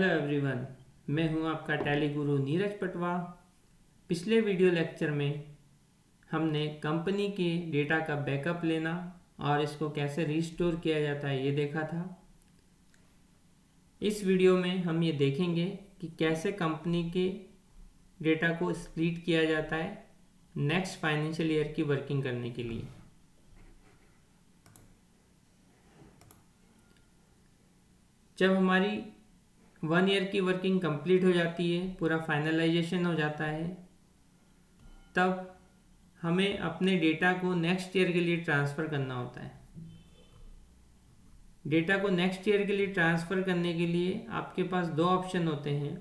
Hello everyone, मैं हूं आपका टैली गुरु नीरज पटवा। पिछले वीडियो लेक्चर में हमने कंपनी के डेटा का बैकअप लेना और इसको कैसे रिस्टोर किया जाता है ये देखा था। इस वीडियो में हम ये देखेंगे कि कैसे कंपनी के डेटा को स्प्लिट किया जाता है नेक्स्ट फाइनेंशियल ईयर की वर्किंग करने के लिए। जब हमारी 1 ईयर की वर्किंग कंप्लीट हो जाती है, पूरा फाइनलाइजेशन हो जाता है, तब हमें अपने डेटा को नेक्स्ट ईयर के लिए ट्रांसफ़र करना होता है। डेटा को नेक्स्ट ईयर के लिए ट्रांसफ़र करने के लिए आपके पास दो ऑप्शन होते हैं।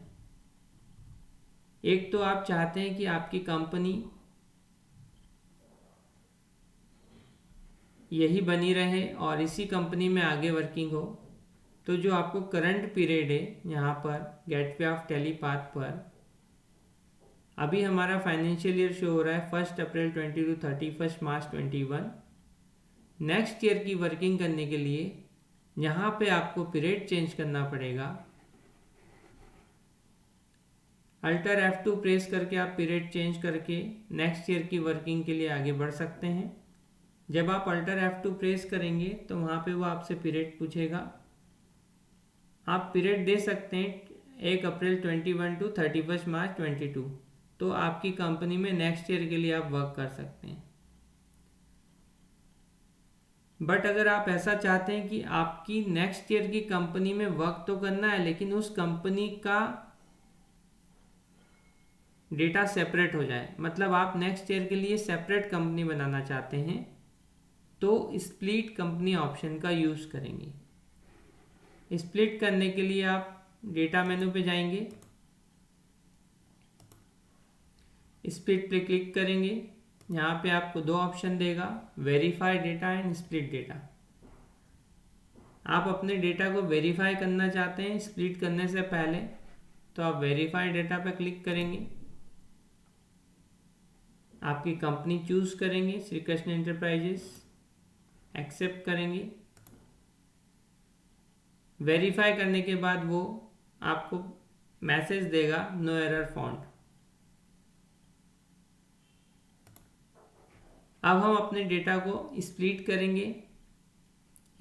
एक तो आप चाहते हैं कि आपकी कंपनी यही बनी रहे और इसी कंपनी में आगे वर्किंग हो, तो जो आपको करंट पीरियड है यहाँ पर गेटवे ऑफ टैली पाथ पर, अभी हमारा फाइनेंशियल ईयर शो हो रहा है 1 अप्रैल 20 टू 31 मार्च 21। नेक्स्ट ईयर की वर्किंग करने के लिए यहाँ पे आपको पीरियड चेंज करना पड़ेगा। अल्टर F2 प्रेस करके आप पीरियड चेंज करके नेक्स्ट ईयर की वर्किंग के लिए आगे बढ़ सकते हैं। जब आप अल्टर F2 प्रेस करेंगे तो वहाँ पे वो आपसे पीरियड पूछेगा। आप पीरियड दे सकते हैं 1 अप्रैल 21 टू 31 मार्च 22, तो आपकी कंपनी में नेक्स्ट ईयर के लिए आप वर्क कर सकते हैं। बट अगर आप ऐसा चाहते हैं कि आपकी नेक्स्ट ईयर की कंपनी में वर्क तो करना है, लेकिन उस कंपनी का डेटा सेपरेट हो जाए, मतलब आप नेक्स्ट ईयर के लिए सेपरेट कंपनी बनाना चाहते हैं, तो स्प्लिट कंपनी ऑप्शन का यूज़ करेंगे। स्प्लिट करने के लिए आप डेटा मेनू पे जाएंगे, स्प्लिट पे क्लिक करेंगे। यहाँ पे आपको दो ऑप्शन देगा, verify data and split data. आप अपने डेटा को वेरीफाई करना चाहते हैं स्प्लिट करने से पहले, तो आप वेरीफाई डेटा पे क्लिक करेंगे। आपकी कंपनी चूज करेंगे, श्री कृष्ण एंटरप्राइजेस, एक्सेप्ट करेंगे। वेरीफाई करने के बाद वो आपको मैसेज देगा नो एरर फाउंड। अब हम अपने डेटा को स्प्लिट करेंगे।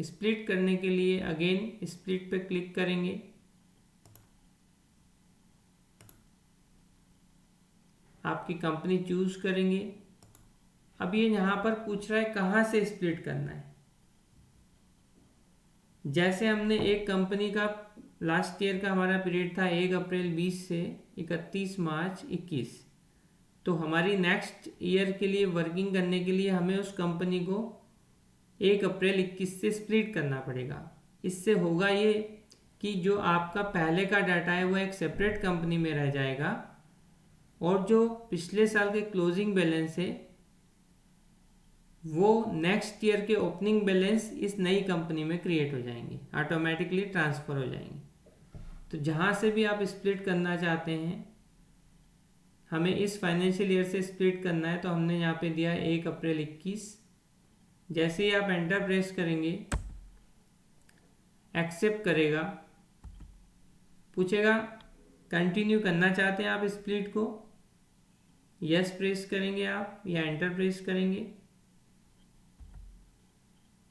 स्प्लिट करने के लिए अगेन स्प्लिट पे क्लिक करेंगे। आपकी कंपनी चूज करेंगे। अब ये यहाँ पर पूछ रहा है कहाँ से स्प्लिट करना है। जैसे हमने एक कंपनी का लास्ट ईयर का हमारा पीरियड था 1 अप्रैल 20 से 31 मार्च 21, तो हमारी नेक्स्ट ईयर के लिए वर्किंग करने के लिए हमें उस कंपनी को 1 अप्रैल 21 से स्प्लिट करना पड़ेगा। इससे होगा ये कि जो आपका पहले का डाटा है वो एक सेपरेट कंपनी में रह जाएगा, और जो पिछले साल के क्लोजिंग बैलेंस है वो नेक्स्ट ईयर के ओपनिंग बैलेंस इस नई कंपनी में क्रिएट हो जाएंगे, ऑटोमेटिकली ट्रांसफ़र हो जाएंगे। तो जहाँ से भी आप स्प्लिट करना चाहते हैं, हमें इस फाइनेंशियल ईयर से स्प्लिट करना है, तो हमने यहाँ पे दिया 1 अप्रैल 21। जैसे ही आप एंटर प्रेस करेंगे, एक्सेप्ट करेगा, पूछेगा कंटिन्यू करना चाहते हैं आप स्प्लिट को, यस प्रेस करेंगे आप या एंटर प्रेस करेंगे,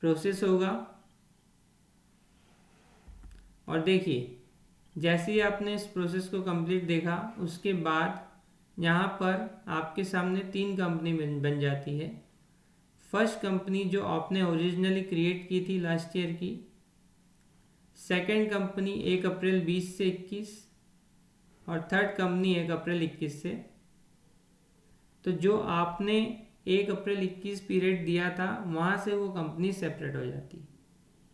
प्रोसेस होगा। और देखिए जैसे ही आपने इस प्रोसेस को कंप्लीट देखा, उसके बाद यहाँ पर आपके सामने 3 कंपनी बन जाती है। फर्स्ट कंपनी जो आपने ओरिजिनली क्रिएट की थी लास्ट ईयर की, सेकंड कंपनी 1 अप्रैल 20 से 21, और थर्ड कंपनी 1 अप्रैल 21 से। तो जो आपने 1 अप्रैल 21 पीरियड दिया था वहाँ से वो कंपनी सेपरेट हो जाती है।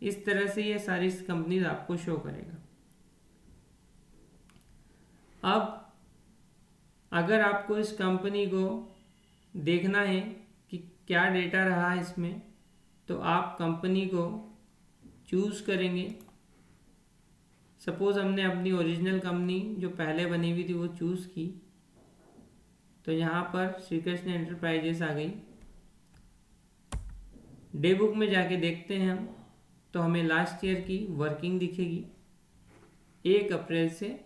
इस तरह से ये सारी कंपनीज आपको शो करेगा। अब अगर आपको इस कंपनी को देखना है कि क्या डेटा रहा इसमें, तो आप कंपनी को चूज़ करेंगे। सपोज़ हमने अपनी ओरिजिनल कंपनी जो पहले बनी हुई थी वो चूज़ की, तो यहाँ पर श्री कृष्ण एंटरप्राइजेस आ गई। डे बुक में जाके देखते हैं हम, तो हमें लास्ट ईयर की वर्किंग दिखेगी। 1 अप्रैल से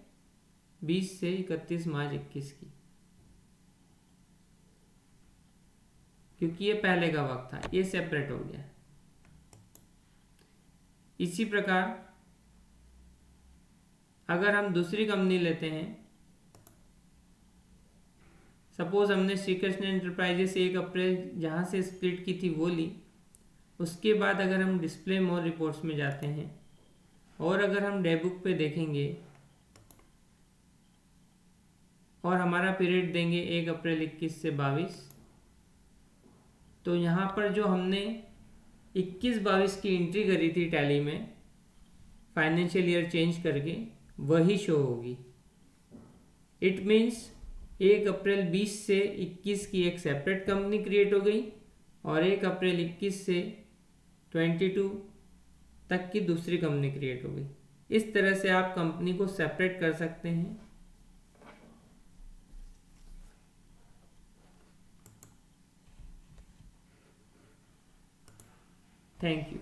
20 से 31 मार्च 21 की, क्योंकि ये पहले का वक्त था, ये सेपरेट हो गया। इसी प्रकार अगर हम दूसरी कंपनी लेते हैं, सपोज हमने श्री कृष्ण एंटरप्राइजेस 1 अप्रैल जहाँ से स्प्लिट की थी वो ली। उसके बाद अगर हम डिस्प्ले मोर रिपोर्ट्स में जाते हैं और अगर हम डे बुक पे देखेंगे और हमारा पीरियड देंगे 1 अप्रैल 21 से 22, तो यहाँ पर जो हमने 21-22 की एंट्री करी थी टैली में फाइनेंशियल ईयर चेंज करके, वही शो होगी। इट मीन्स 1 अप्रैल 20 से 21 की एक सेपरेट कंपनी क्रिएट हो गई और 1 अप्रैल 21 से 22 तक की दूसरी कंपनी क्रिएट हो गई। इस तरह से आप कंपनी को सेपरेट कर सकते हैं। Thank you.